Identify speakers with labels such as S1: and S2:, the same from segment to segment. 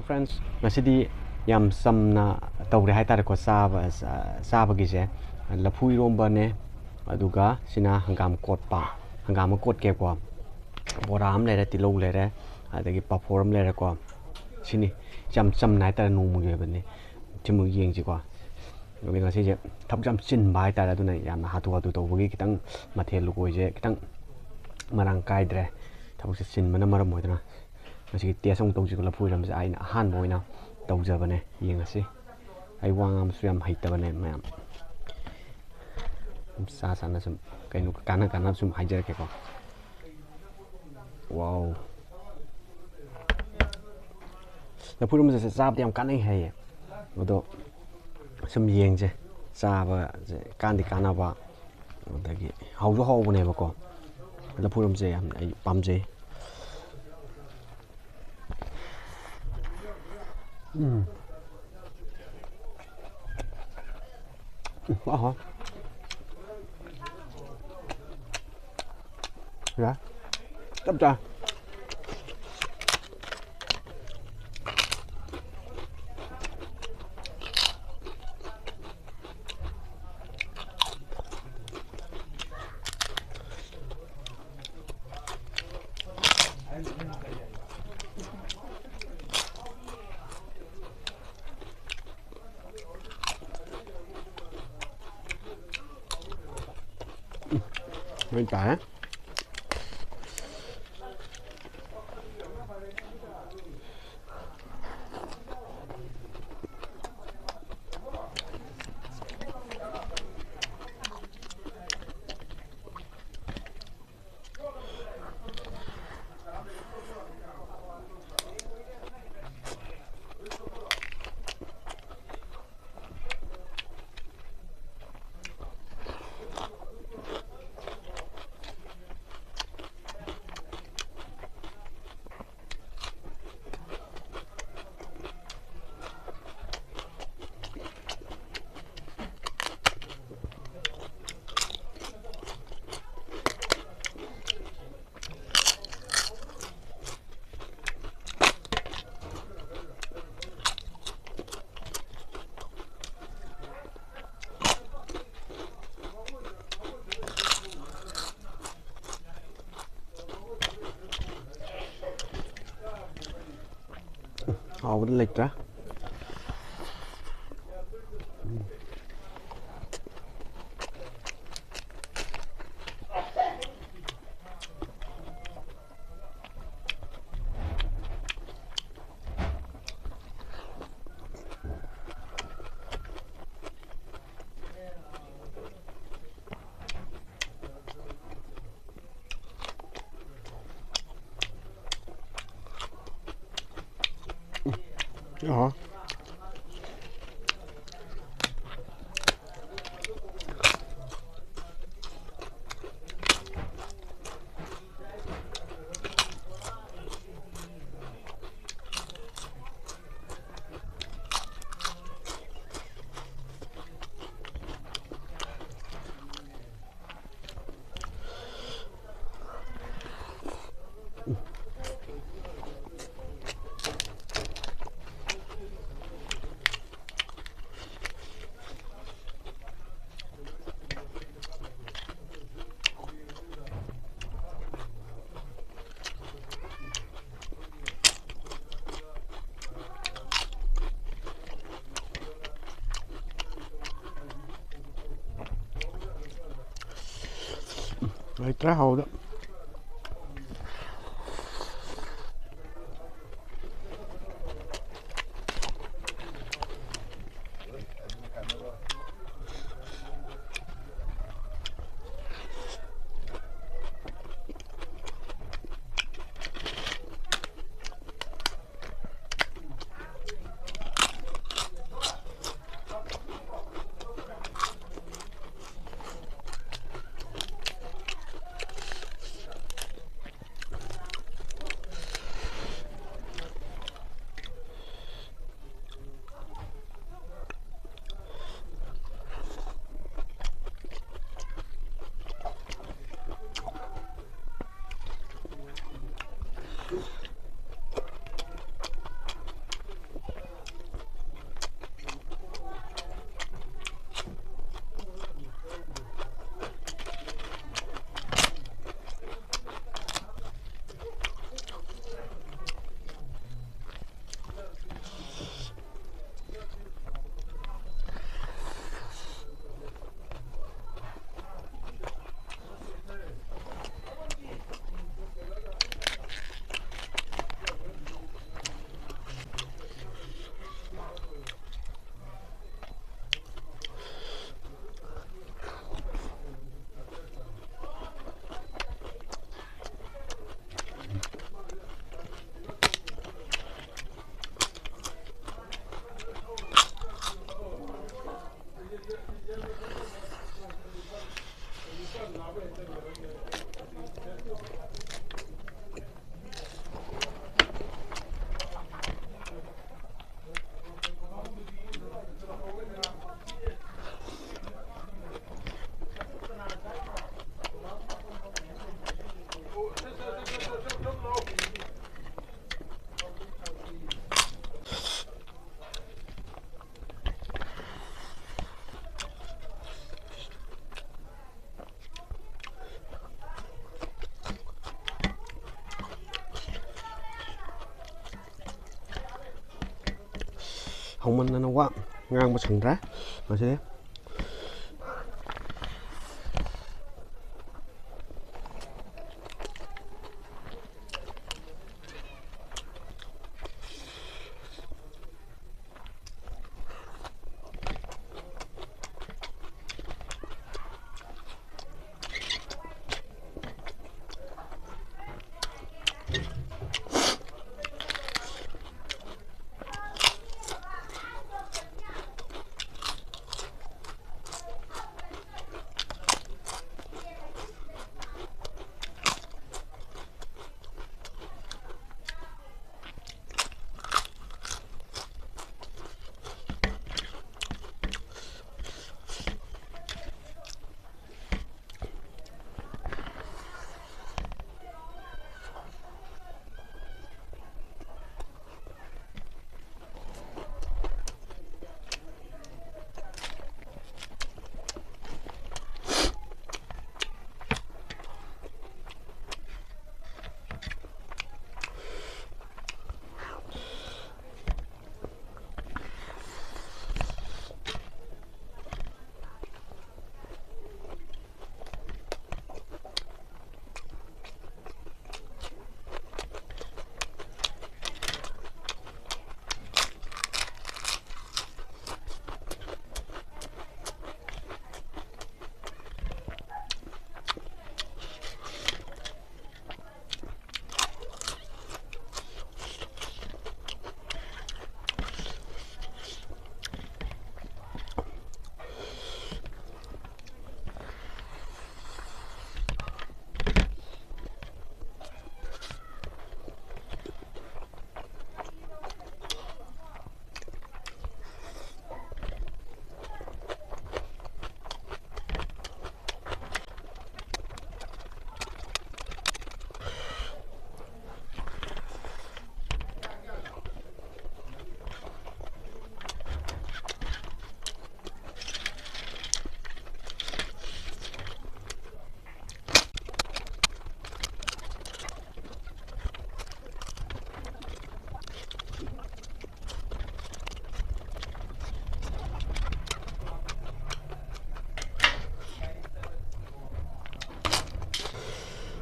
S1: friends, masidi yam samna tawre hai tar ko sabagise laphui romba ne aduga sina hangam kot pa hangam kot ke ko boram le tilo le adagi paforam le ko sini cham nai tar nu mu ge bane chimu yeng ji ko ngi ngasi je thap jam chin bai tar aduna yam hatu to bagi kitang mathel lu ko je kitang marang kai dre thap chin mana maram moidana masi tia song tong jikula phui ram ai han boina tong ja bane yeng asi ai wangam suam haita bane mayam sa na sum kainu kana sum hajar ke ko wow la phui ram se sa tiam kan ai hai odo sum yeng je sa ba je kan di kana ba dagi hau jo hau bane ba ko la phui ram je am ai pam je hả dạ cấp trà bên trái họ vẫn lịch ra hả lấy trái hầu đó ꯍꯧꯃꯟꯗꯅ ꯋꯥ ꯉꯥꯡꯕ ꯁꯪꯗ꯭ꯔꯦ ꯉꯁꯤꯗꯤ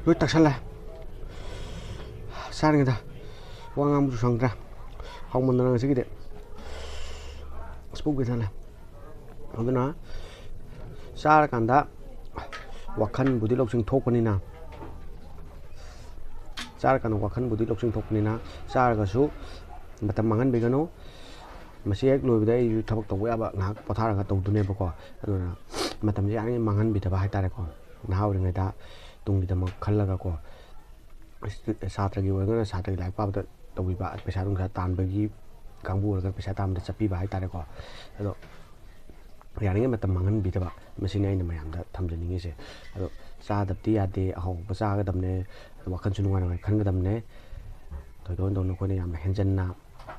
S1: ꯂꯣꯏ ꯇꯛꯁꯜꯂꯦ ꯆꯥꯔꯤꯉꯩꯗ ꯋꯥ ꯉꯥꯡꯕꯁꯨ ꯁꯪꯗ꯭ꯔꯦ ꯍꯥꯎꯃꯟꯗꯅ ꯉꯁꯤꯒꯤꯗꯤ ꯄꯨꯛ ꯄꯤꯊꯜꯂꯦ ꯑꯗꯨꯅ ꯆꯥꯔꯀꯥꯟꯗ ꯋꯥꯈꯜꯕꯨꯗꯤ ꯂꯧꯁꯤꯡ ꯊꯣꯛꯄꯅꯤꯅ ꯆꯥꯔꯒꯁꯨ ꯃꯇꯝ ꯃꯥꯡꯍꯟꯕꯤꯒꯅꯨ ꯃꯁꯤ ꯍꯦꯛ ꯂꯣꯏꯕꯗ ꯑꯩꯁꯨ ꯊꯕꯛ ꯇꯧꯕ ꯌꯥꯕ ꯉꯥꯏꯍꯥꯛ ꯄꯣꯊꯥꯔꯒ ꯇꯧꯗꯣꯏꯅꯦꯕꯀꯣ ꯑꯗꯨꯅ ꯃꯇꯝꯁꯦ ꯌꯥꯔꯤꯉꯩ ꯃꯥꯡꯍꯟꯕꯤꯗꯕ ꯍꯥꯏꯇꯥꯔꯦꯀꯣ ꯅꯍꯥ ꯑꯣꯏꯔꯤꯉꯩꯗ ꯇꯨꯡꯒꯤꯗꯃꯛ ꯈꯜꯂꯒꯀꯣ ꯁꯥꯇ꯭ꯔꯒꯤ ꯑꯣꯏꯔꯒꯅ ꯁꯥꯇ꯭ꯔꯒꯤ ꯂꯥꯏꯔꯤꯛ ꯄꯥꯕꯗ ꯇꯧꯕꯤꯕ ꯄꯩꯁꯥ ꯅꯨꯡꯁꯥ ꯇꯥꯟꯕꯒꯤ ꯀꯥꯡꯕꯨ ꯑꯣꯏꯔꯒꯅ ꯄꯩꯁꯥ ꯇꯥꯟꯕꯗ ꯆꯠꯄꯤꯕ ꯍꯥꯏꯇꯥꯔꯦꯀꯣ ꯑꯗꯣ ꯌꯥꯔꯤꯉꯩ ꯃꯇꯝ ꯃꯥꯡꯍꯟꯕꯤꯗꯕ ꯃꯁꯤꯅꯤ ꯑꯩꯅ ꯃꯌꯥꯝꯗ ꯊꯝꯖꯅꯤꯡꯉꯤꯁꯦ ꯑꯗꯣ ꯆꯥꯗꯕꯗꯤ ꯌꯥꯗꯦ ꯑꯍꯥꯎꯕ ꯆꯥꯒꯗꯕꯅꯦ ꯋꯥꯈꯜꯁꯨ ꯅꯨꯡꯉꯥꯏ ꯅꯨꯡꯉꯥꯏ ꯈꯟꯒꯗꯕꯅꯦ ꯊꯣꯏꯗꯣꯛ ꯑꯩꯈꯣꯏꯅ ꯌꯥꯝꯅ ꯍꯦꯟꯖꯟꯅ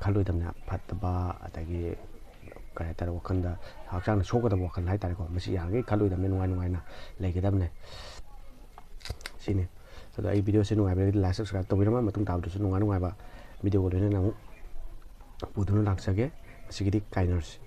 S1: ꯈꯜꯂꯣꯏꯗꯕꯅꯦ ꯐꯠꯇꯕ ꯑꯗꯒꯤ ꯀꯔꯤ ꯍꯥꯏꯇꯥꯔꯦ ꯋꯥꯈꯜꯗ ꯍꯛꯆꯥꯡꯗ ꯁꯣꯛꯀꯗꯕ ꯋꯥꯈꯜ ꯍꯥꯏꯇꯥꯔꯦꯀꯣ ꯃꯁꯤ ꯌꯥꯔꯤꯉꯩ ꯈꯜꯂꯣꯏꯗꯕꯅꯦ ꯅꯨꯡꯉꯥꯏ ꯅꯨꯡꯉꯥꯏꯅ ꯂꯩꯒꯗꯕꯅꯦ ꯁꯤꯅꯤ ꯑꯗꯣ ꯑꯩ ꯚꯤꯗꯤꯑꯣꯁꯦ ꯅꯨꯡꯉꯥꯏꯕꯗꯤ ꯂꯥꯏꯛ ꯁꯕꯁꯀ꯭ꯔꯥꯏꯕ ꯇꯧꯕꯤꯔꯝꯃ ꯃꯇꯨꯡ ꯇꯥꯕꯗꯁꯨ ꯅꯨꯡꯉꯥꯏꯕ ꯚꯤꯗꯤꯑꯣꯒ ꯂꯣꯏꯅꯅ ꯑꯃꯨꯛ ꯄꯨꯗꯨꯅ ꯂꯥꯛꯆꯒꯦ ꯉꯁꯤꯒꯤꯗꯤ ꯀꯥꯏꯅꯔꯁꯤ